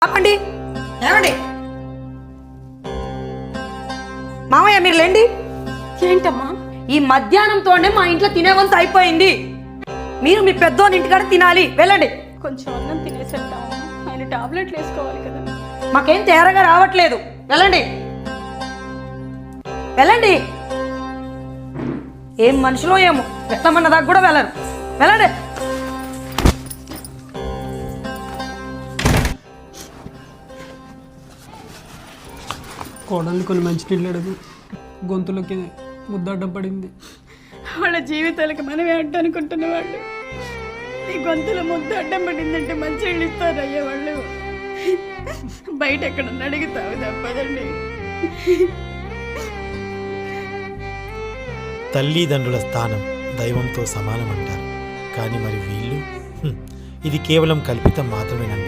ఆపండి, ఏమండి? మామయ్య మీరు లేండి. ఏంటమ్మా? ఈ మధ్యాహ్నంతోనే మా ఇంట్లో తినే వంత అయిపోయింది. మీరు మీ పెద్దోని ఇంటికాడ తినాలి. వెళ్ళండి. కొంచెం అన్నం తినేసేద్దాము, ఆయన టాబ్లెట్లు వేసుకోవాలి కదా. మాకేం తేరగా రావట్లేదు. వెళ్ళండి వెళ్ళండి. ఏం మనుషులో ఏమో, వెళ్ళమన్న దాకా కూడా వెళ్ళరు. వెళ్ళండి. కోడల్ని కొన్ని మంచి నీళ్ళు అడుగు, గొంతులకి ముద్దడ్డం పడింది. వాళ్ళ జీవితాలకి మనమే అడ్డు అనుకుంటున్న వాళ్ళు ఈ గొంతుల ముద్ద అడ్డం పడిందంటే మంచి నీళ్ళు ఇస్తారయ్యా వాళ్ళు. బయట ఎక్కడన్నా అడుగుతావు తప్పదండి. తల్లిదండ్రుల స్థానం దైవంతో సమానం అంటారు. కానీ మరి వీళ్ళు ఇది కేవలం కల్పితం మాత్రమేనండి.